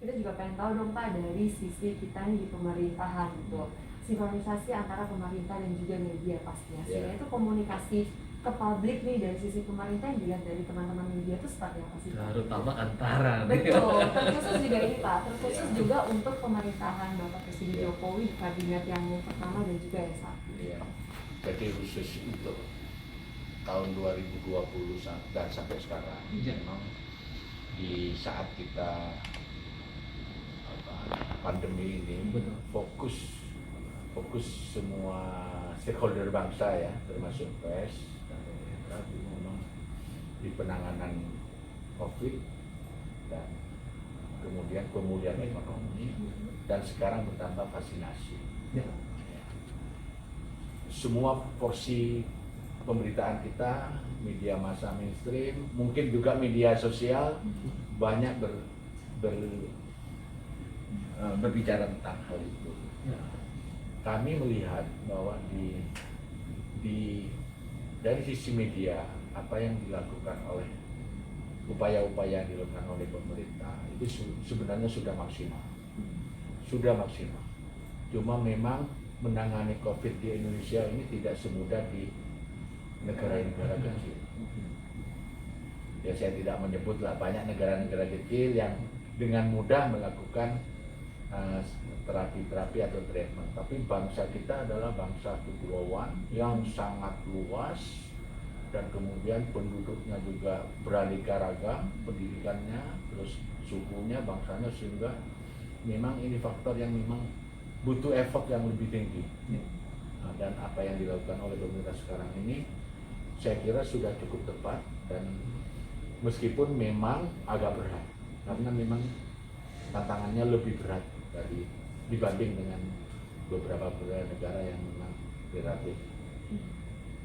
kita juga pengen tahu dong Pak dari sisi kita nih di pemerintahan gitu, sinkronisasi antara pemerintah dan juga media pastinya. Sehingga itu komunikasi ke publik nih dari sisi pemerintah yang dilihat dari teman-teman media itu seperti apa sih Pak? Terutama antara. Betul, terkhusus juga ini Pak, terkhusus juga untuk pemerintahan Bapak Presiden Jokowi di kabinet yang pertama dan juga yang saat ini. Jadi khusus untuk tahun 2020 dan sampai sekarang memang di saat kita pandemi ini fokus semua stakeholder bangsa ya, termasuk pers dan pemerintah memang di penanganan COVID dan kemudian pemulihan ekonomi dan sekarang bertambah vaksinasi. Semua porsi pemberitaan kita, media massa mainstream, mungkin juga media sosial banyak berbicara tentang hal itu. Kami melihat bahwa dari sisi media apa yang dilakukan oleh upaya-upaya yang dilakukan oleh pemerintah itu sebenarnya sudah maksimal. Cuma memang menangani COVID di Indonesia ini tidak semudah di negara-negara kecil. Ya saya tidak menyebut lah, banyak negara-negara kecil yang dengan mudah melakukan terapi-terapi atau treatment. Tapi bangsa kita adalah bangsa kepulauan yang sangat luas dan kemudian penduduknya juga beraneka ragam, pendidikannya, terus sukunya, bangsanya, sehingga memang ini faktor yang memang butuh effort yang lebih tinggi. Dan apa yang dilakukan oleh pemerintah sekarang ini saya kira sudah cukup tepat, dan meskipun memang agak berat karena memang tantangannya lebih berat dibanding dengan beberapa negara yang memang relatif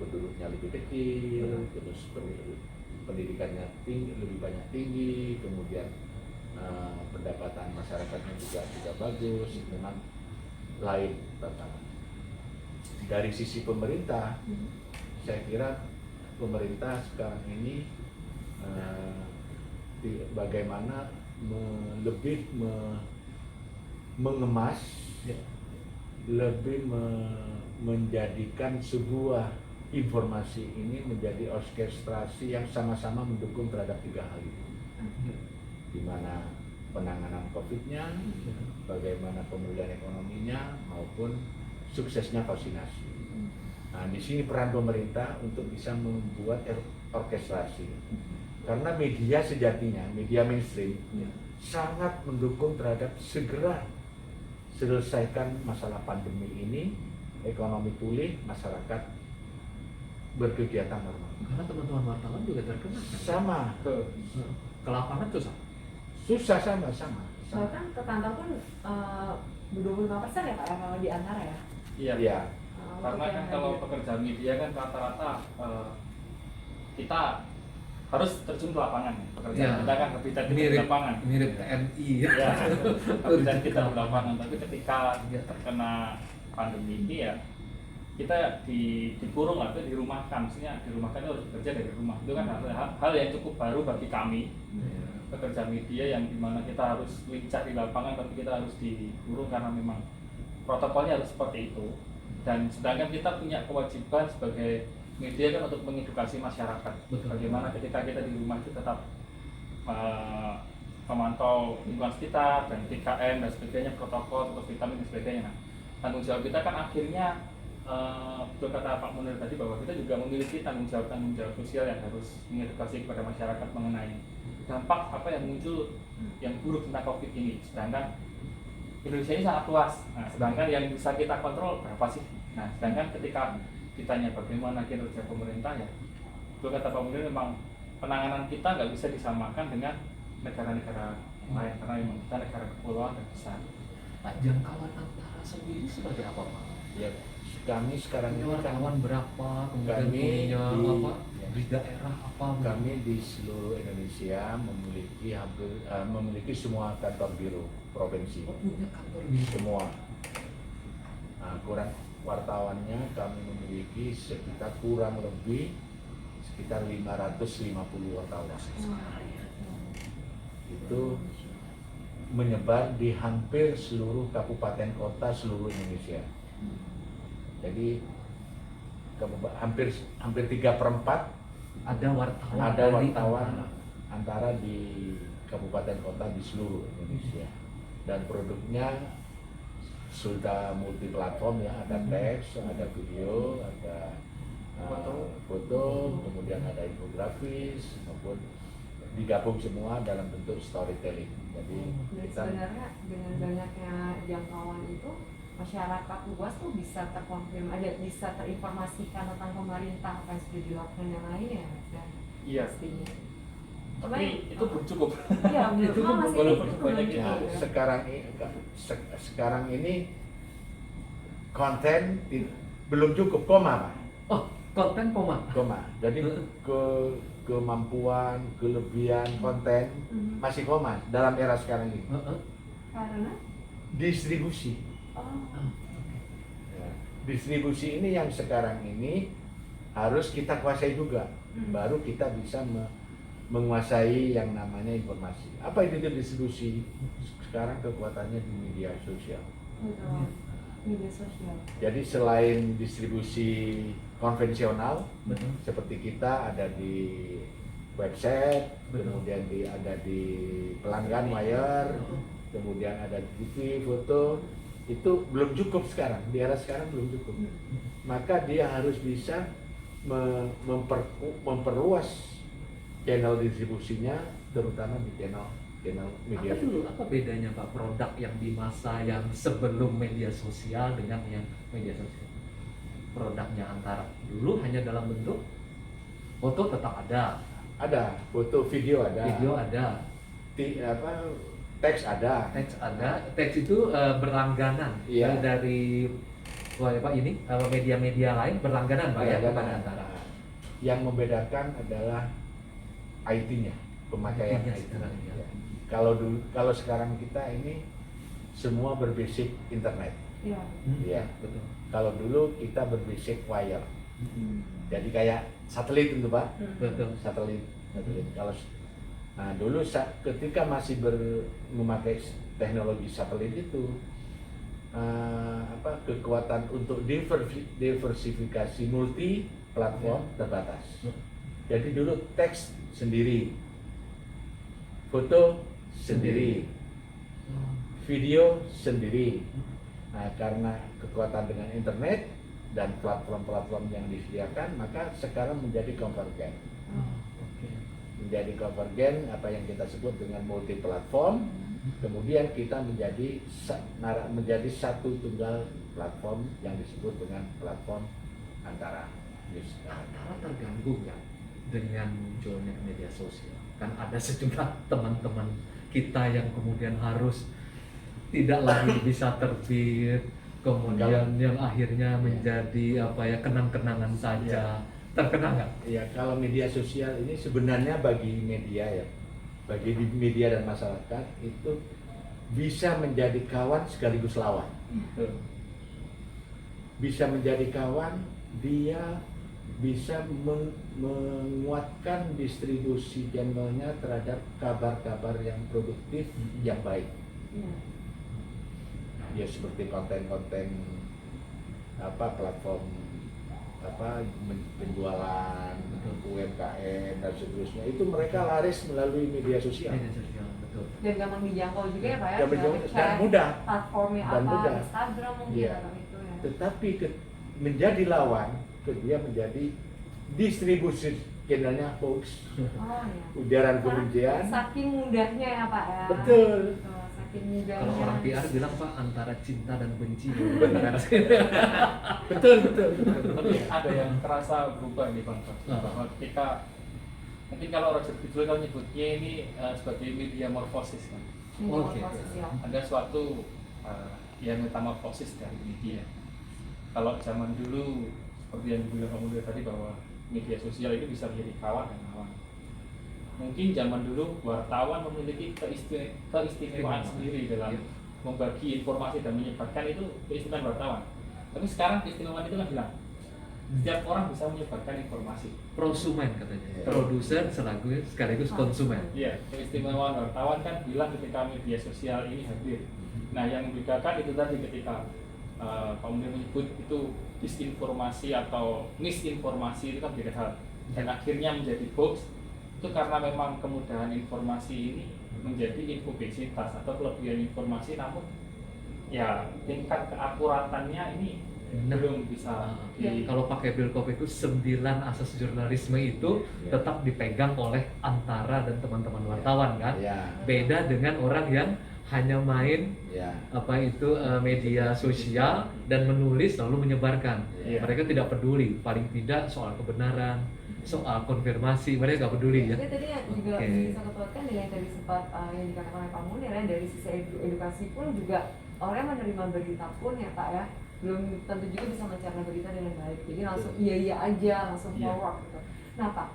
penduduknya lebih kecil, terus pendidikannya lebih banyak tinggi, kemudian pendapatan masyarakatnya juga bagus. Memang lain tantangan. Dari sisi pemerintah, saya kira pemerintah sekarang ini bagaimana lebih mengemas, lebih menjadikan sebuah informasi ini menjadi orkestrasi yang sama-sama mendukung terhadap tiga hal itu, di mana penanganan COVID-nya, bagaimana pemulihan ekonominya, maupun suksesnya vaksinasi. Nah, di sini peran pemerintah untuk bisa membuat orkestrasi, karena media sejatinya, media mainstream sangat mendukung terhadap segera selesaikan masalah pandemi ini, ekonomi pulih, masyarakat berkegiatan normal. Karena teman-teman wartawan juga terkena. Sama. Ke lapangan susah. Susah sama. Soalnya kan ke kantor pun 25% ya Pak ya kalau di antara ya? Iya. Karena kan kalau pekerjaan media kan rata-rata kita harus terjun ke lapangan. Pekerjaan kita kan habitat kita di lapangan. Mirip TNI ya. Habitat kita di lapangan. Tapi ketika terkena pandemi ini ya kita dikurung atau dirumahkan. Maksudnya dirumahkan itu harus bekerja dari rumah. Itu kan hal yang cukup baru bagi kami. Pekerjaan media yang dimana kita harus lincah di lapangan, tapi kita harus dikurung karena memang protokolnya harus seperti itu. Dan sedangkan kita punya kewajiban sebagai media kan untuk mengedukasi masyarakat. Bagaimana ketika kita di rumah itu tetap memantau lingkungan sekitar dan 3M dan sebagainya, protokol untuk vitamin dan sebagainya. Nah, tanggung jawab kita kan akhirnya betul kata Pak Munir tadi bahwa kita juga memiliki tanggung jawab sosial yang harus mengedukasi kepada masyarakat mengenai dampak apa yang muncul yang buruk tentang COVID ini. Sedangkan Indonesia ini sangat luas. Nah, sedangkan yang bisa kita kontrol berapa sih? Nah, sedangkan ketika ditanya bagaimana kinerja pemerintah ya, betul kata Pak Munir, memang penanganan kita nggak bisa disamakan dengan negara-negara lain karena memang kita negara kepulauan dan besar. Nah, jangkauan antara sendiri seperti apa Pak? Ya, kami sekarang ini wartawan berapa, kemudian kami punya apa di daerah apa? Kami di seluruh Indonesia memiliki semua kantor biro provinsi. Punya kantor biro semua. Nah, kurang wartawannya kami memiliki sekitar kurang lebih sekitar 550 wartawan. Itu menyebar di hampir seluruh kabupaten kota seluruh Indonesia. Jadi hampir 3/4 Ada wartawan. ada dari wartawan antara. antara di kabupaten kota di seluruh Indonesia, dan produknya sudah multi platform ya, ada teks, ada video, ada foto, kemudian ada infografis, maupun digabung semua dalam bentuk storytelling. Jadi Dan kita sebenarnya dengan banyaknya jangkauan itu, masyarakat luas tuh bisa bisa terinformasikan tentang pemerintah apa yang sudah dilakukan yang lainnya, dan Iya. pastinya. Tapi itu belum cukup. Iya, Itu memang masih walaupun itu banyak belum itu. nah, cukup, ya. sekarang ini konten belum cukup, Pak. Oh, konten koma. Jadi kemampuan, kelebihan konten Mhm. masih koma dalam era sekarang ini. Karena Distribusi. Ya, distribusi ini yang sekarang ini harus kita kuasai juga, baru kita bisa menguasai yang namanya informasi. Apa itu distribusi? Sekarang kekuatannya di media sosial. betul, media sosial. Jadi selain distribusi konvensional, Betul. seperti kita ada di website, Betul. kemudian ada di pelanggan wire, kemudian ada di TV, foto, itu belum cukup sekarang, di era sekarang belum cukup. Maka dia harus bisa memperluas channel distribusinya, terutama di channel media Apa dulu, apa bedanya Pak produk yang di masa yang sebelum media sosial dengan yang media sosial? Produknya antara dulu hanya dalam bentuk foto tetap ada, foto, video ada, teks ada. teks itu berlangganan. Iya. Dari Pak ini media-media lain berlangganan Pak ya, Ada kepada antara. Yang membedakan adalah IT-nya, pemakaian IT-nya IT. sekarang, ya. Ya. Kalau sekarang kita ini semua berbasic internet. Iya. Iya. Betul. Kalau dulu kita berbasic wire. Jadi kayak satelit itu Pak, Betul. satelit. Nah dulu ketika masih memakai teknologi satelit itu, kekuatan untuk diversifikasi multi platform terbatas. Jadi dulu teks sendiri, foto sendiri, video sendiri. Nah, karena kekuatan dengan internet dan platform-platform yang disediakan, maka sekarang menjadi konvergen. Menjadi konvergen, apa yang kita sebut dengan multi platform. Kemudian kita menjadi satu tunggal platform yang disebut dengan platform antara. Antara terganggu nggak dengan munculnya media sosial? Kan ada sejumlah teman-teman kita yang kemudian harus tidak lagi bisa terbit, kemudian yang akhirnya menjadi kenang-kenangan saja. Terkena nggak? Ya, kalau media sosial ini sebenarnya bagi media ya, bagi media dan masyarakat itu bisa menjadi kawan sekaligus lawan. Bisa menjadi kawan, dia bisa menguatkan distribusi channelnya terhadap kabar-kabar yang produktif, yang baik. Ya seperti konten-konten platform penjualan UMKM dan seterusnya, itu mereka laris melalui media sosial. Media sosial, betul. Dan gampang dijangkau juga ya Pak ya. Dan tinggal dan ngecek mudah. platformnya Dan apa, mudah. Instagram mungkin Iya. atau itu ya. Tetapi menjadi lawan, dia menjadi distribusi channelnya hoax, Oh ya. ujaran kebencian. Saking mudahnya ya Pak ya. Betul. Saking mudahnya. Kalau orang PR bilang Pak antara cinta dan benci. Betul. Tapi ada yang terasa berubah nih Bang, bahwa ketika mungkin kalau orang judul kalau nyebutnya ini sebagai media morfosis kan. Oke. Ada suatu yang metamorfosis dari media. Kalau zaman dulu seperti yang dibilang kamu tadi bahwa media sosial itu bisa menjadi kawan dan lawan. Mungkin zaman dulu wartawan memiliki keistimewaan sendiri dalam membagi informasi dan menyebarkan, itu keistimewaan wartawan. Tapi sekarang keistimewaan itu kan hilang. Setiap orang bisa menyebarkan informasi. Prosumen katanya, Iya. produser sekaligus konsumen. Iya, keistimewaan wartawan kan bilang ketika media sosial ini hadir. Nah, yang membedakan itu tadi ketika Pak Munir menyebut itu disinformasi atau misinformasi itu kan beda hal. Dan akhirnya menjadi hoax itu karena memang kemudahan informasi ini menjadi infobesitas atau kelebihan informasi, namun ya tingkat keakuratannya ini Nah, belum bisa kalau pakai Bilkop itu 9 asas jurnalisme itu Ya. tetap dipegang oleh Antara dan teman-teman wartawan kan. Ya, Beda dengan orang yang hanya main ya, media sosial dan menulis lalu menyebarkan. Iya. Mereka tidak peduli, paling tidak soal kebenaran, soal konfirmasi, mereka nggak peduli ya. Jadi tadi yang juga Oke. bisa ketuatkan dengan yang tadi sempat yang dikatakan oleh Pak Munir ya, dari sisi edukasi pun juga orang yang menerima berita pun ya Pak ya, belum tentu juga bisa mencerna berita dengan baik. Jadi langsung iya aja, langsung Iya. forward gitu. Nah Pak,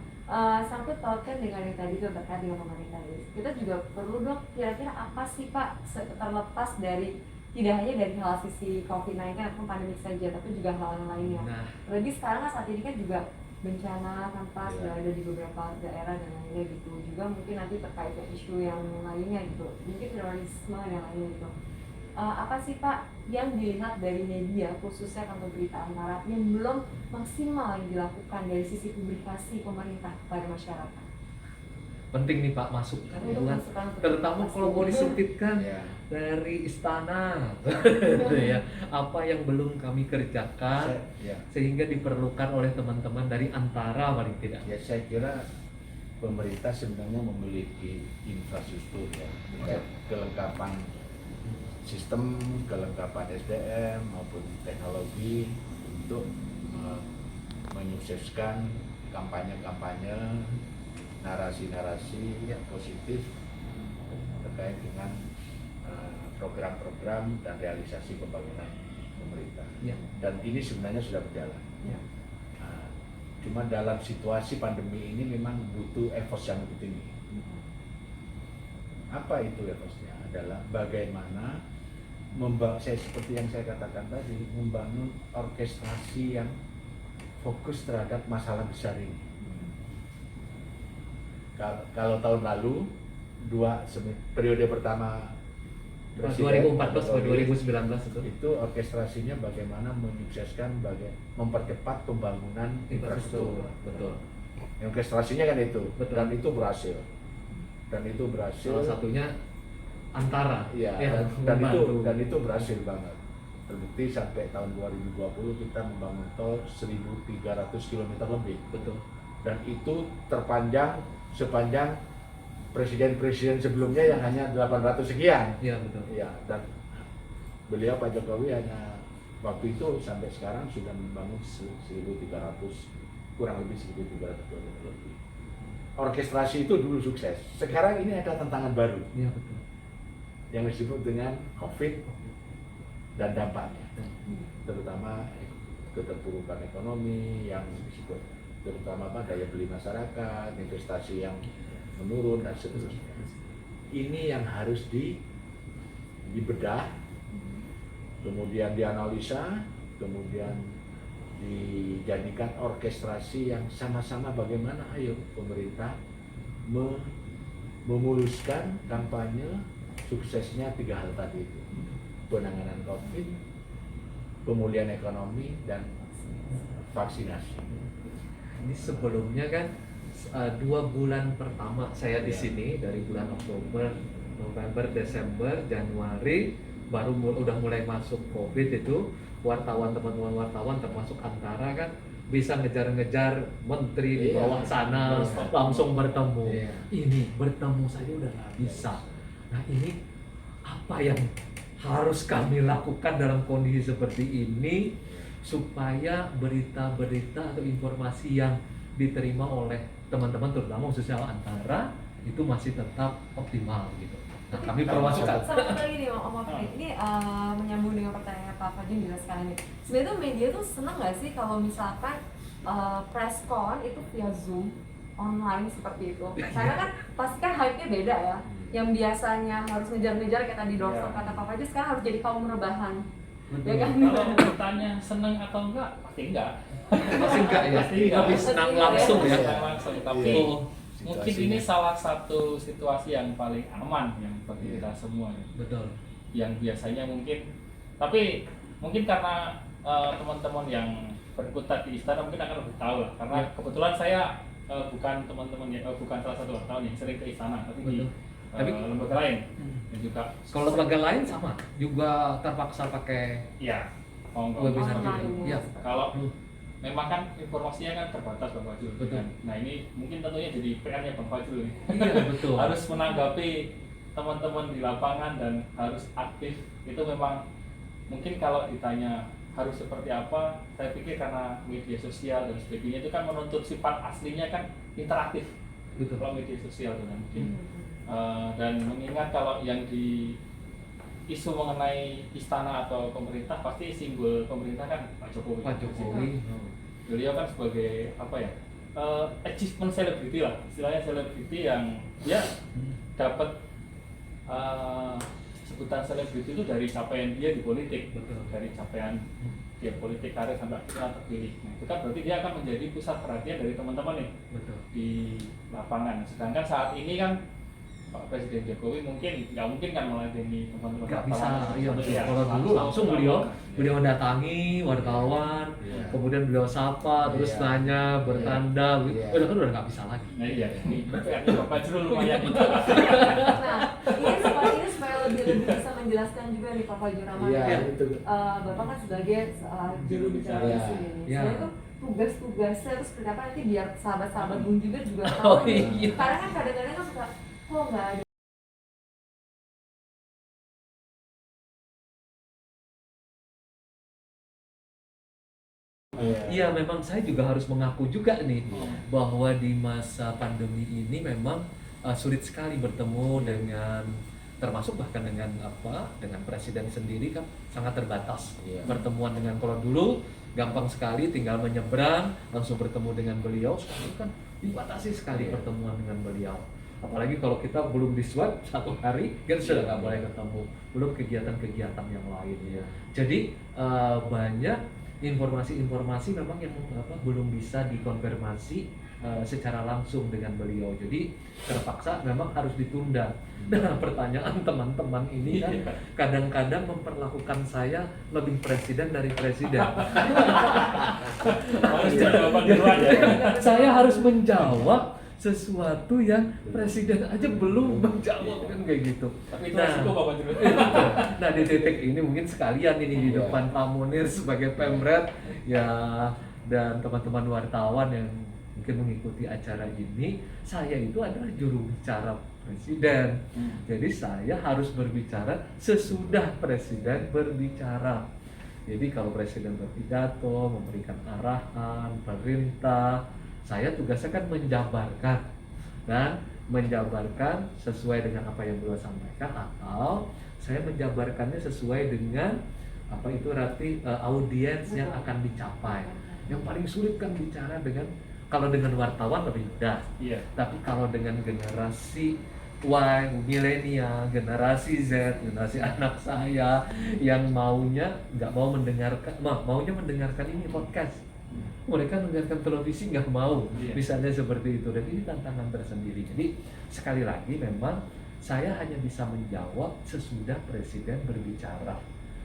sangkut pautkan dengan yang tadi itu terkait dengan pemerintah ini. Kita juga perlu dok, kira-kira apa sih Pak terlepas dari tidak hanya dari hal sisi COVID-19 atau pandemik saja, tapi juga hal yang lainnya. Nah, Lagi sekarang kan saat ini kan juga bencana kan Pak, Iya. sudah ada di beberapa daerah dan lainnya gitu. Juga mungkin nanti terkait dengan isu yang lainnya gitu, mungkin terorisme dan lainnya gitu. Apa sih Pak yang dilihat dari media khususnya kantor berita Antara yang belum maksimal yang dilakukan dari sisi publikasi pemerintah kepada masyarakat? penting nih Pak masukan Untuk buat masukan untuk terutama publikasi. kalau mau disempitkan ya. dari istana gitu ya, apa yang belum kami kerjakan Ya. sehingga diperlukan oleh teman-teman dari Antara paling tidak. Ya, saya kira pemerintah sebenarnya memiliki infrastruktur ya, terkait kelengkapan sistem, kelengkapan SDM maupun teknologi untuk menyukseskan kampanye-kampanye, narasi-narasi yang positif terkait dengan program-program dan realisasi pembangunan pemerintah. Ya. Dan ini sebenarnya sudah berjalan. Ya. Nah, cuma dalam situasi pandemi ini memang butuh effort yang lebih tinggi. Apa itu effortnya? Adalah bagaimana saya seperti yang saya katakan tadi, membangun orkestrasi yang fokus terhadap masalah besar ini. Kalau tahun lalu periode pertama 2014 ke 2019 itu orkestrasinya bagaimana menyukseskan mempercepat pembangunan infrastruktur. Betul. Orkestrasinya kan itu, Betul. dan itu berhasil. Salah satunya Antara. Iya, yang membantu. dan itu berhasil banget. Terbukti sampai tahun 2020 kita membangun tol 1.300 km lebih. Betul. Dan itu terpanjang sepanjang presiden-presiden sebelumnya yang hanya 800 sekian. Iya betul. Iya, dan beliau Pak Jokowi hanya waktu itu sampai sekarang sudah membangun 1.300, kurang lebih 1.300 km lebih. Orkestrasi itu dulu sukses. Sekarang ini ada tantangan baru Iya betul. yang disebut dengan COVID dan dampaknya, terutama keterpurukan ekonomi yang disebut terutama daya beli masyarakat, investasi yang menurun dan seterusnya. Ini yang harus dibedah, kemudian dianalisa, kemudian dijadikan orkestrasi yang sama-sama bagaimana ayo pemerintah memuluskan kampanye suksesnya 3 hal tadi itu: penanganan COVID, pemulihan ekonomi, dan vaksinasi. Ini sebelumnya kan 2 bulan pertama saya di sini, dari bulan Oktober, November, Desember, Januari baru udah mulai masuk COVID itu, teman-teman wartawan termasuk Antara kan bisa ngejar-ngejar menteri di Iya. bawah sana, langsung bertemu. Iya. Ini bertemu saja udah nggak bisa. Nah ini apa yang harus kami lakukan dalam kondisi seperti ini supaya berita-berita atau informasi yang diterima oleh teman-teman terutama khususnya Antara itu masih tetap optimal gitu. Nah kami permasukkan. Sama lagi nih Om Afri, ini menyambung dengan pertanyaan Pak Fajin juga sekarang nih. Sebenarnya tuh media tuh seneng nggak sih kalau misalkan press con itu via Zoom online seperti itu? Karena kan pasti kan hype-nya beda ya. Yang biasanya harus ngejar-ngejar kayak tadi doorstop Iya. kata Pak Fajin, sekarang harus jadi kaum rebahan. Ya kan? Kalau bertanya seneng atau enggak, pasti enggak. Pasti enggak ya, Pasti enggak. lebih senang langsung ya. Senang langsung, tapi Oh, mungkin ini salah satu situasi yang paling aman yang bagi kita semua ya. betul. Yang biasanya mungkin, tapi mungkin karena teman-teman yang berkutat di istana mungkin akan lebih tahu lah, karena Ya. kebetulan saya bukan teman-teman bukan salah satu wartawan yang sering ke istana, tapi di Betul. Tapi- lembaga lain dan juga Kalau lembaga lain sama, juga terpaksa pakai ya mau nggak webinar mau. gitu. Iya. Kalau memang kan informasinya kan terbatas Bang Fajrul. Betul. Nah ini mungkin tentunya jadi PR-nya Bang Fajrul nih. Iya, betul. Harus menanggapi teman-teman di lapangan dan harus aktif. Itu memang mungkin kalau ditanya harus seperti apa, saya pikir karena media sosial dan sebagainya itu kan menuntut sifat aslinya kan interaktif. Betul. Kalau media sosial itu kan mungkin. Hmm. Dan mengingat kalau yang di isu mengenai istana atau pemerintah pasti simbol pemerintah kan Pak Jokowi. Pak Jokowi. Beliau kan sebagai apa ya, achievement celebrity lah, istilahnya selebriti yang dia dapat sebutan selebriti itu dari capaian dia di politik, Betul. dari capaian dia politik karir sampai akhirnya terpilih. Nah, itu kan berarti dia akan menjadi pusat perhatian dari teman-teman nih Betul. di lapangan. Sedangkan saat ini kan Pak Presiden Jokowi nggak mungkin kan melayani teman-teman Nggak bisa, wartawan. iya betul. Iya, Kalau dulu langsung beliau mendatangi wartawan, Iya. kemudian beliau sapa, terus Iya. nanya, bertanda, gitu. Iya. Udah kan udah nggak bisa lagi. Nah iya, ini PR-nya Pak Fajrul lumayan itu. Nah, ini supaya lebih bisa menjelaskan juga nih Pak Fajrul Rahman. Iya, itu. Bapak kan sebagai juru bicara Iya. isu ini. Iya. Sebenarnya tuh tugas-tugasnya terus seperti apa nanti biar sahabat-sahabat Bung juga Oh, tahu. nih. iya. Karena kan kadang-kadang kan suka kok nggak ada. Iya, memang saya juga harus mengaku juga nih bahwa di masa pandemi ini memang sulit sekali bertemu dengan, termasuk bahkan dengan dengan presiden sendiri kan sangat terbatas. Iya. Pertemuan dengan, kalau dulu gampang sekali tinggal menyeberang langsung bertemu dengan beliau, sekarang kan dibatasi sekali Iya. pertemuan dengan beliau. Apalagi kalau kita belum diswab satu hari kan sudah nggak boleh ketemu, belum kegiatan-kegiatan yang lain ya. Jadi banyak informasi-informasi memang yang belum bisa dikonfirmasi secara langsung dengan beliau. Jadi terpaksa memang harus ditunda. Nah, pertanyaan teman-teman ini kan kadang-kadang memperlakukan saya lebih presiden dari presiden. Harus jawaban duluan ya. Saya harus menjawab sesuatu yang presiden aja belum menjawab kan kayak gitu. Tapi itu resiko Pak Fajrul. Nah di titik ini mungkin sekalian ini di Iya. depan Pak Munir sebagai Pemret ya, dan teman-teman wartawan yang mungkin mengikuti acara ini, saya itu adalah juru bicara presiden. Jadi saya harus berbicara sesudah presiden berbicara. Jadi kalau presiden berpidato, memberikan arahan, perintah, saya tugasnya kan menjabarkan dan menjabarkan sesuai dengan apa yang beliau sampaikan, atau saya menjabarkannya sesuai dengan apa itu arti audiens yang akan dicapai. Yang paling sulit kan bicara dengan, kalau dengan wartawan lebih mudah, Iya. tapi kalau dengan generasi Y, milenial, generasi Z, generasi anak saya yang maunya nggak mau mendengarkan, maunya mendengarkan ini podcast. Mereka mendengarkan televisi nggak mau, Iya. misalnya seperti itu. Dan ini tantangan tersendiri. Jadi sekali lagi memang saya hanya bisa menjawab sesudah presiden berbicara.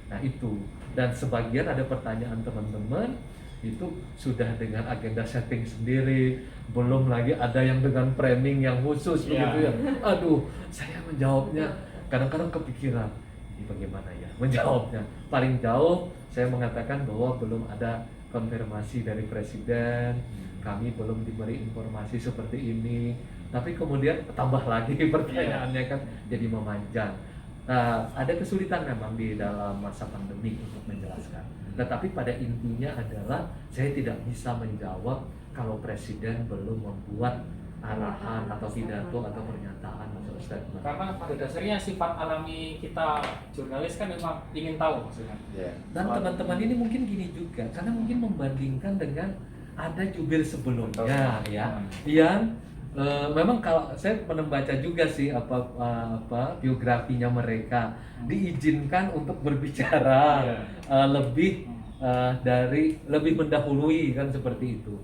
Nah itu, dan sebagian ada pertanyaan teman-teman itu sudah dengan agenda setting sendiri, belum lagi ada yang dengan framing yang khusus Iya. begitu ya. Aduh, saya menjawabnya kadang-kadang kepikiran, ini bagaimana ya menjawabnya. Paling jauh saya mengatakan bahwa belum ada konfirmasi dari presiden, kami belum diberi informasi seperti ini. Tapi kemudian tambah lagi pertanyaannya kan jadi memanjang. Nah, ada kesulitan memang di dalam masa pandemi untuk menjelaskan. Tetapi pada intinya adalah saya tidak bisa menjawab kalau presiden belum membuat arahan atau pidato atau pernyataan atau statement. Karena pada dasarnya sifat alami kita jurnalis kan memang ingin tahu maksudnya. Iya. Dan teman-teman ini mungkin gini juga, karena mungkin membandingkan dengan ada jubir sebelumnya ya, yang Memang kalau saya pernah baca juga sih apa biografinya mereka diizinkan untuk berbicara Iya. lebih lebih mendahului kan seperti itu.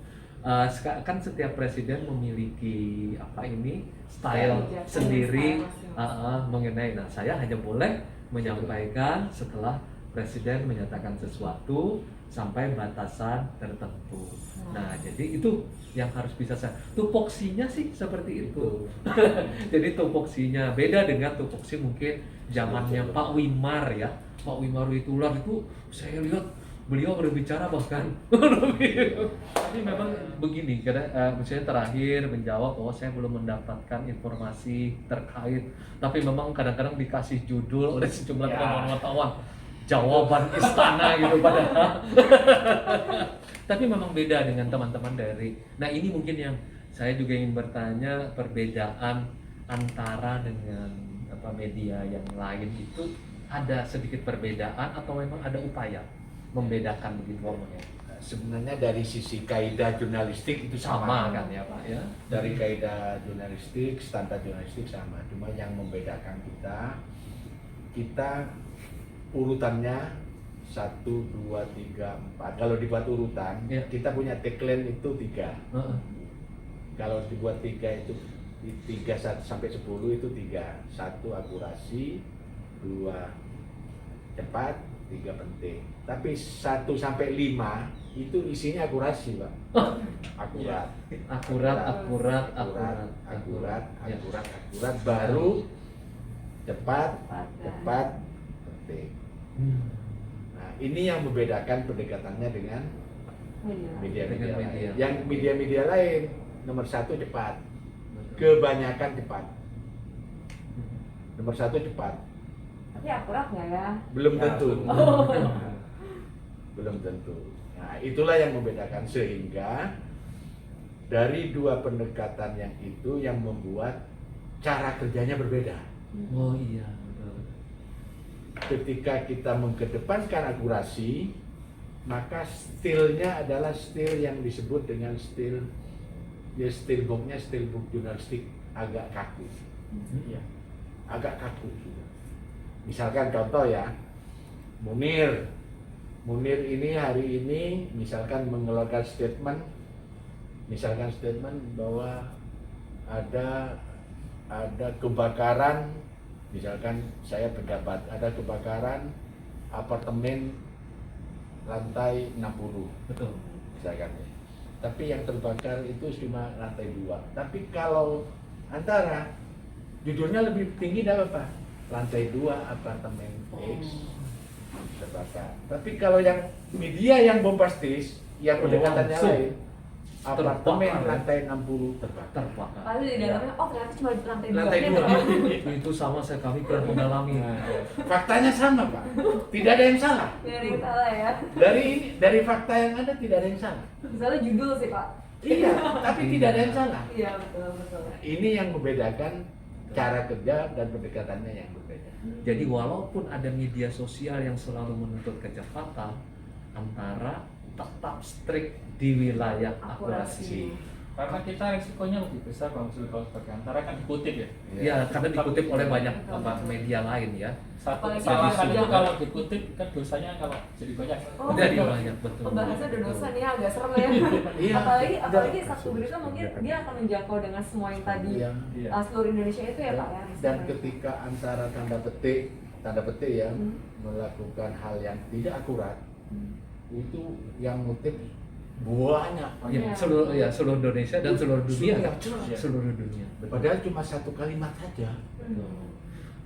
Kan setiap presiden memiliki apa ini style Style, sendiri style masing-masing. mengenai. Nah, saya hanya boleh menyampaikan setelah presiden menyatakan sesuatu sampai batasan tertentu. Nah, jadi itu yang harus bisa saya. Tupoksinya sih seperti itu. Jadi tupoksinya beda dengan tupoksi mungkin zamannya Pak Wimar ya. Pak Wimar Witular itu saya lihat beliau berbicara bahkan tapi memang begini karena misalnya terakhir menjawab bahwa saya belum mendapatkan informasi terkait, tapi memang kadang-kadang dikasih judul oleh sejumlah Ya. teman wartawan jawaban istana gitu padahal tapi memang beda dengan teman-teman dari. Nah, ini mungkin yang saya juga ingin bertanya, perbedaan antara dengan apa media yang lain itu ada sedikit perbedaan atau memang ada upaya membedakan begitu ya? Sebenarnya dari sisi kaidah jurnalistik itu Sama sama, kan ya Pak ya? Dari kaidah jurnalistik, standar jurnalistik sama. Cuma yang membedakan kita urutannya 1, 2, 3, 4. Kalau dibuat urutan, Ya. kita punya tagline itu 3. Heeh. Kalau dibuat 3 itu 3 sampai 10 itu 3. 1 akurasi, 2 cepat, 3 penting. Tapi 1 sampai 5 itu isinya akurasi, Pak. Akurat. Akurat, Ya. Akurat, baru cepat, Cepat, penting. Hmm. Nah, ini yang membedakan pendekatannya dengan media-media Dengan lain. media. Yang media-media lain nomor 1 cepat, kebanyakan cepat. Nomor 1 cepat, Tapi akurat nggak ya? belum tentu. Oh. Belum tentu. Nah, itulah yang membedakan, sehingga dari dua pendekatan yang itu yang membuat cara kerjanya berbeda. Oh iya, betul. Ketika kita mengedepankan akurasi, maka stilnya adalah stil yang disebut dengan stil book jurnalistik agak kaku. Hmm. Ya, agak kaku juga. Misalkan contoh ya, Munir ini hari ini misalkan mengeluarkan statement bahwa ada kebakaran, misalkan saya pendapat ada kebakaran apartemen lantai 60 Betul. misalkan. Tapi yang terbakar itu cuma lantai 2. Tapi kalau antara judulnya lebih tinggi tidak apa-apa. Lantai 2 apartemen X terbakar. Tapi kalau yang media yang bombastis, yang pendekatannya langsung lain, apartemen terbakar, ya? lantai 60 terbakar. Terbakar. Lalu di dalamnya, oh ternyata cuma lantai dua. Lantai 2. Itu sama kami pernah mengalami. Nah, faktanya sama, Pak. Tidak ada yang salah. Biar yang salah ya. Dari fakta yang ada tidak ada yang salah. Misalnya judul sih Pak. Iya, tapi tidak ada yang salah. Iya betul. Nah, ini yang membedakan cara kerja dan pendekatannya yang berbeda. Jadi walaupun ada media sosial yang selalu menuntut kecepatan, antara tetap strict di wilayah akurasi. Karena kita resikonya lebih besar kalau sebagai antara kan dikutip ya. Ya, karena dikutip oleh banyak Betul. tempat media lain ya. Satu Apalagi kesalahan kalau itu sudah- kalau dikutip kan dosanya kalau jadi banyak. Oh, Jadi betul. banyak betul. Pembahasan udah dosa nih agak serem ya. Iya. apalagi satu berita mungkin dia akan menjangkau dengan semua yang tadi Iya. Iya. seluruh Indonesia itu ya Pak ya. Dan ketika antara tanda petik ya, Hmm. melakukan hal yang tidak akurat, Hmm. itu yang ngutip banyak. Ya, Iya. seluruh Indonesia dan seluruh dunia. Iya, jelas. Seluruh dunia. Betul. Padahal cuma satu kalimat saja. Hmm.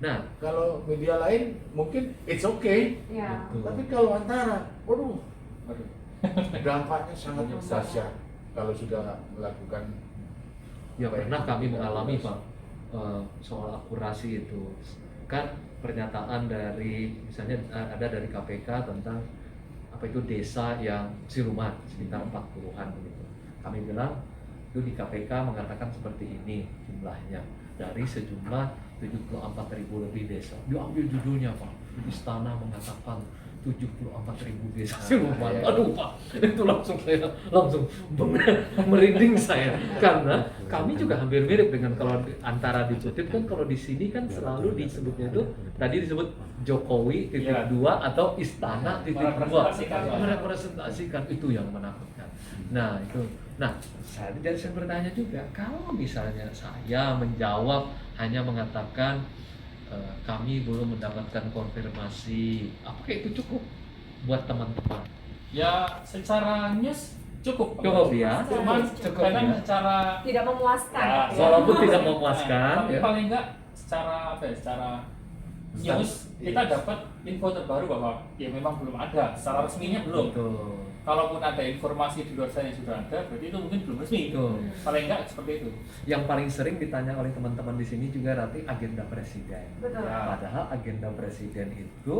Nah, Kalau media lain mungkin it's okay, Ya. betul. tapi kalau antara, waduh, Waduh. dampaknya sangat dahsyat kalau sudah melakukan. Ya pernah kami mengalami Pak soal akurasi itu. Kan pernyataan dari misalnya ada dari KPK tentang apa itu desa yang siluman sekitar 40-an begitu. Kami bilang itu di KPK mengatakan seperti ini jumlahnya dari sejumlah 74.000 lebih desa. Diambil judulnya Pak. Istana mengatakan 74.000 desa siluman. Iya. Aduh Pak, itu langsung merinding saya karena kami juga hampir mirip dengan kalau antara dikutip kan kalau di sini kan selalu disebutnya itu tadi disebut Jokowi titik Iya. 2 atau Istana titik 2 Merepresentasikan. merepresentasikan itu yang menakutkan. Nah itu, nah saya bertanya juga kalau misalnya saya menjawab hanya mengatakan kami belum mendapatkan konfirmasi, apakah itu cukup buat teman-teman? Ya secara news cukup. Cukup ya, Cuman cukup kadang ya. secara Tidak memuaskan. Ya, ya. walaupun tidak memuaskan, tapi ya. paling enggak secara apa ya, secara news kita dapat info terbaru bahwa ya memang belum ada, secara resminya belum. Betul. Kalaupun ada informasi di luar sana yang sudah ada, berarti itu mungkin belum resmi. Betul. Paling enggak seperti itu. Yang paling sering ditanya oleh teman-teman di sini juga nanti agenda presiden. Betul. Ya. Padahal agenda presiden itu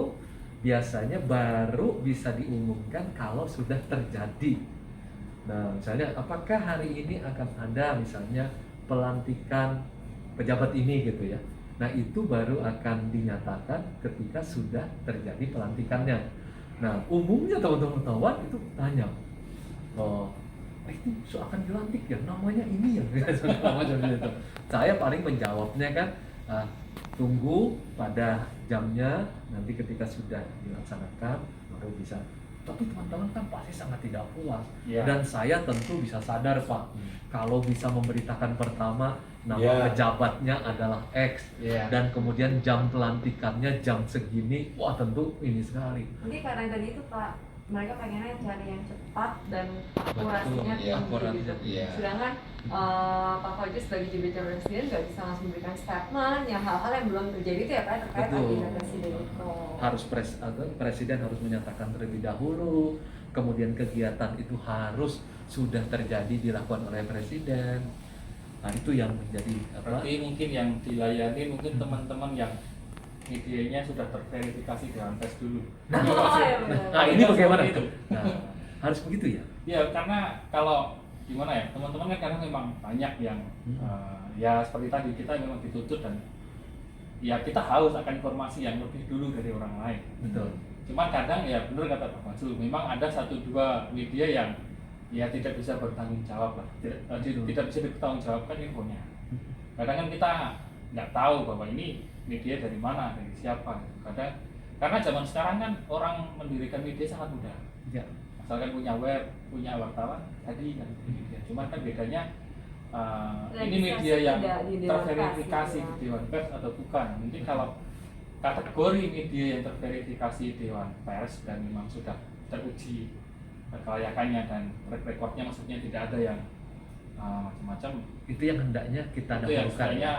biasanya baru bisa diumumkan kalau sudah terjadi. Nah, misalnya apakah hari ini akan ada misalnya pelantikan pejabat ini gitu ya. Nah, itu baru akan dinyatakan ketika sudah terjadi pelantikannya. Nah, umumnya teman-teman itu tanya, oh, itu akan dilantik ya, namanya ini ya, namanya itu. Saya paling menjawabnya kan, tunggu pada jamnya, nanti ketika sudah dilaksanakan baru bisa. Tapi teman-teman kan pasti sangat tidak puas. Ya. Dan saya tentu bisa sadar Pak, kalau bisa memberitakan pertama nama Ya. pejabatnya adalah X, Ya. dan kemudian jam pelantikannya jam segini, wah tentu ini sekali. Mungkin karena tadi itu Pak, mereka pengennya cari yang cepat dan akurasinya Betul, tinggi akurasinya gitu. iya. Sedangkan Pak Fauzi sebagai jubir presiden nggak bisa langsung memberikan statement yang hal-hal yang belum terjadi itu ya Pak terkait Betul. agenda presiden itu. Harus presiden harus menyatakan terlebih dahulu, kemudian kegiatan itu harus sudah terjadi dilakukan oleh presiden. Nah itu yang menjadi apa? Berarti mungkin yang dilayani mungkin teman-teman yang medianya sudah terverifikasi dengan tes dulu. Oh, iya benar. Nah ini bagaimana Seperti itu? Nah harus begitu ya? Ya karena kalau gimana ya, teman-teman kan kadang memang banyak yang ya seperti tadi kita memang dituntut dan ya kita haus akan informasi yang lebih dulu dari orang lain. Betul. Cuman kadang ya benar kata Pak Fazul, memang ada 1-2 media yang ya tidak bisa bertanggung jawab lah, tidak bisa dipertanggungjawabkan infonya. Kadang kan kita nggak tahu bahwa ini media dari mana, dari siapa. Kadang karena zaman sekarang kan orang mendirikan media sangat mudah. Ya. Asalkan punya web, punya wartawan, tadi kan media. Cuman kan bedanya ini Registrasi media yang tidak di Dewan terverifikasi Pers, di Dewan Pers atau bukan. Mungkin kalau kategori media yang terverifikasi Dewan Pers dan memang sudah teruji kelayakannya dan track recordnya, maksudnya tidak ada yang macam-macam, Itu yang hendaknya kita itu yang dahulukan. sebenarnya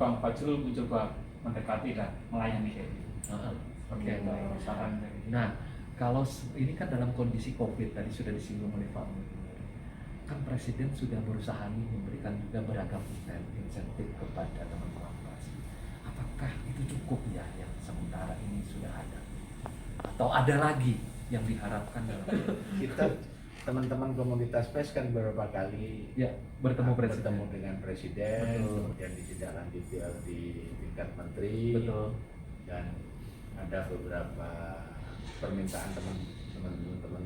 Bang Fajrul mencoba mendekati dan melayani kayak gitu. Seperti Oke, itu baik. saran dari Nah, kalau ini kan dalam kondisi COVID tadi sudah disinggung oleh Pak Mun, kan Presiden sudah berusaha nih memberikan juga beragam insentif kepada teman-teman pers. Apakah itu cukup ya yang sementara ini sudah ada? Atau ada lagi yang diharapkan dalam Kita teman-teman komunitas pers kan beberapa kali ya bertemu Presiden? bertemu dengan presiden, Betul. kemudian ditindaklanjuti di tingkat menteri, Betul. dan ada beberapa permintaan teman-teman,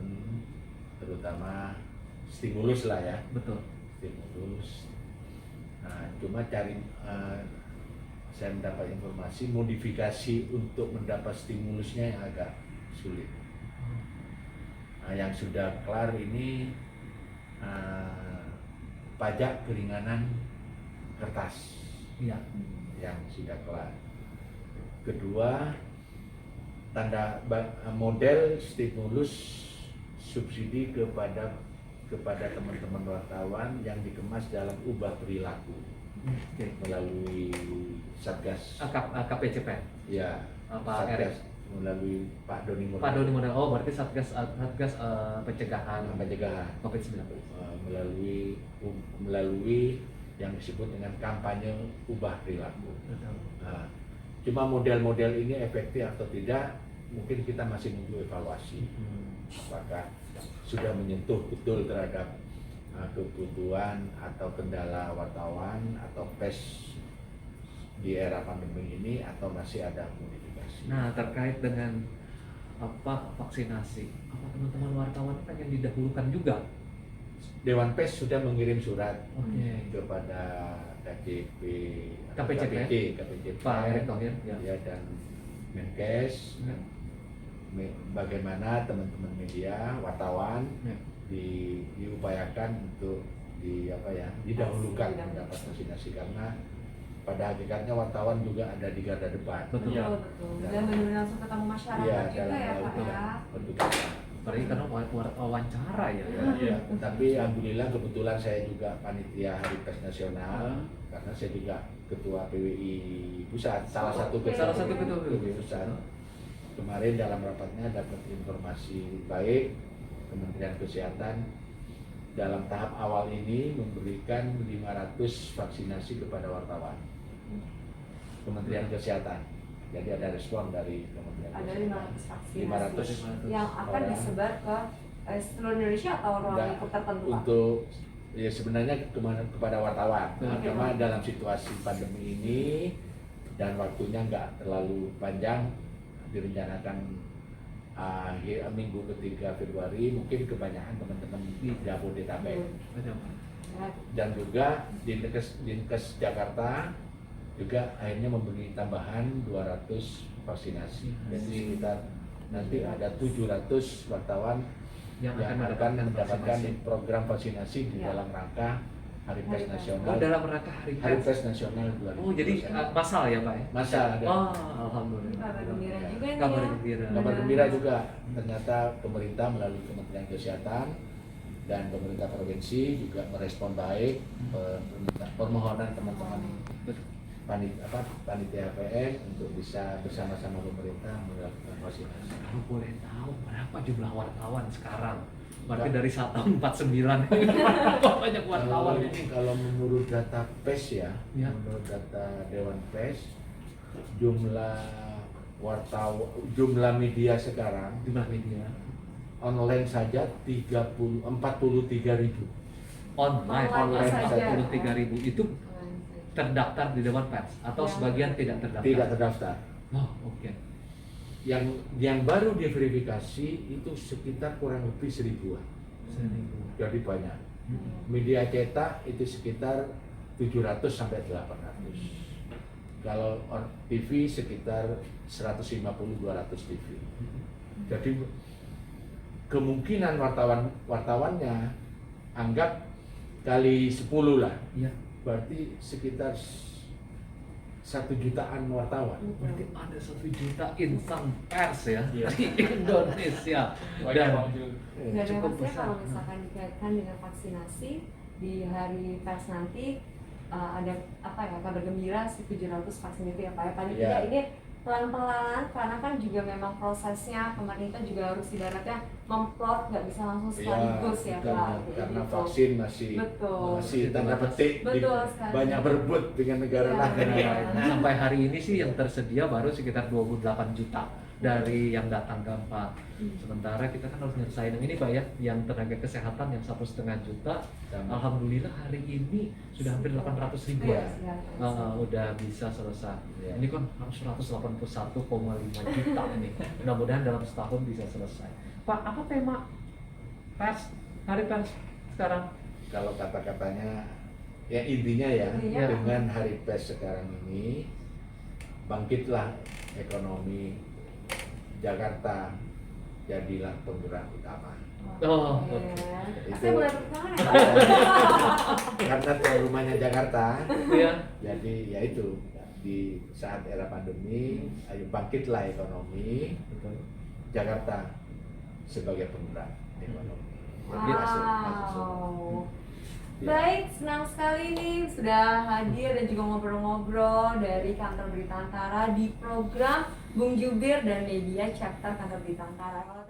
terutama stimulus lah ya, Betul. stimulus. Nah, cuma saya mendapat informasi modifikasi untuk mendapat stimulusnya yang agak sulit. Nah, yang sudah kelar ini pajak keringanan kertas Iya. yang sudah kelar. Kedua, model stimulus subsidi kepada teman-teman wartawan yang dikemas dalam ubah perilaku Oke. melalui Satgas, KPCP. ya, Pak Satgas melalui Pak Doni Muradi. Pak Doni Model. Oh, berarti Satgas pencegahan pencegahan COVID-19. melalui yang disebut dengan kampanye ubah perilaku. Betul. Nah, cuma model-model ini efektif atau tidak mungkin kita masih menunggu evaluasi apakah sudah menyentuh betul terhadap kebutuhan atau kendala wartawan atau pers di era pandemi ini atau masih ada modifikasi. Nah, terkait dengan vaksinasi, apa teman-teman wartawan pengen didahulukan juga? Dewan Pers sudah mengirim surat Oke. kepada KJP, KPCP. Pak Erick Thohir, ya. ya, dan Menkes, Ya. bagaimana teman-teman media, wartawan Ya. diupayakan untuk didahulukan mendapat vaksinasi, karena pada hakikatnya wartawan juga ada di garda depan. Betul. Iya. Betul. Dan benar-benar langsung ketemu masyarakat Iya, juga dalam ya hal Pak itu ya. bertugas. Apalagi karena wawancara ya. Iya. Tapi alhamdulillah kebetulan saya juga panitia Hari Pers Nasional, karena saya juga ketua PWI Pusat, salah satu Oke. Salah satu ketua PWI Pusat. Kemarin dalam rapatnya dapat informasi baik, Kementerian Kesehatan dalam tahap awal ini memberikan 500 vaksinasi kepada wartawan. Kementerian Kesehatan. Jadi ada respon dari Kementerian Ada Kesehatan. 500 vaksinasi 500 yang akan orang. disebar ke seluruh Indonesia atau ruang Enggak, lingkup tertentu Pak? untuk ya sebenarnya kepada wartawan, Oke. karena dalam situasi pandemi ini dan waktunya nggak terlalu panjang, direncanakan minggu ketiga Februari, mungkin kebanyakan teman-teman di Jabodetabek. Betul. Ya, Dan juga Dinkes Jakarta juga akhirnya memberi tambahan 200 vaksinasi. Jadi sekitar nanti ada 700 wartawan Yang yang akan akan mendapatkan mendapatkan vaksinasi. program vaksinasi di Ya. dalam rangka Hari Pers Hari Pers. Nasional. Oh, dalam rangka Hari Hari Pers. Pers Nasional 2021. Oh, jadi masal ya, Pak? Ya? Masa ada Oh, alhamdulillah. kabar gembira juga nih Kabar ya. gembira. kabar gembira juga, ternyata pemerintah melalui Kementerian Kesehatan dan pemerintah provinsi juga merespon baik permohonan teman-teman Betul. panitia PN untuk bisa bersama-sama pemerintah melakukan vaksinasi. Kalau boleh tahu berapa jumlah wartawan sekarang? Berarti dari 149 berapa banyak wartawan ini? Kalau menurut data PES ya, Ya. menurut data Dewan PES, jumlah media sekarang Jumlah media online saja 43.000. online Online saja. 43.000 itu terdaftar di Dewan Pers atau Ya. sebagian tidak terdaftar? Tidak terdaftar. Oh, oke. Yang baru diverifikasi itu sekitar kurang lebih 1.000-an. 1.000. Jadi banyak. Hmm. Media cetak itu sekitar 700 sampai 800. Kalau TV sekitar 150-200 TV. Jadi kemungkinan wartawannya anggap kali 10 lah. Iya. Berarti sekitar 1 jutaan wartawan. Berarti ada 1 juta insan pers ya Iya. di Indonesia. Banyak Dan Bang Jul. Dan cukup pastinya besar. kalau misalkan dikaitkan dengan vaksinasi di hari pers nanti ada kabar gembira 700 vaksin itu ya Pak ya. Paling Iya. tidak ini pelan-pelan karena kan juga memang prosesnya pemerintah juga harus ibaratnya memplot, nggak bisa langsung sekaligus ya betul. Pak. Karena Gitu. vaksin masih Betul. tanda petik Betul sekali. banyak berebut dengan negara Iya, lain. iya. sampai hari ini sih yang tersedia baru sekitar 28 juta dari yang datang keempat. Sementara kita kan harus nyelesain yang ini Pak ya, yang tenaga kesehatan yang 1,5 juta. Sama. Alhamdulillah hari ini sudah hampir 800.000 Iya, ya. iya. Udah bisa selesai. Iya. Ini kan harus 181,5 juta ini. Mudah-mudahan dalam setahun bisa selesai. Pak, apa tema pers hari pers sekarang? Kalau kata-katanya, ya intinya ya, Intinya. dengan Hari Pers sekarang ini, bangkitlah ekonomi Jakarta, jadilah penggerak utama. Oh, Oke. Itu- Saya boleh tepuk tangan ya Pak? Karena tuan rumahnya Jakarta, Iya. jadi ya itu, di saat era pandemi, ayo bangkitlah ekonomi Betul. Jakarta sebagai penggerak ekonomi. Jadi Wow. Ya. Baik, senang sekali nih sudah hadir dan juga ngobrol-ngobrol dari Kantor Berita Antara di program Bung Jubir dan Media Chapter Kantor Berita Antara. Kalau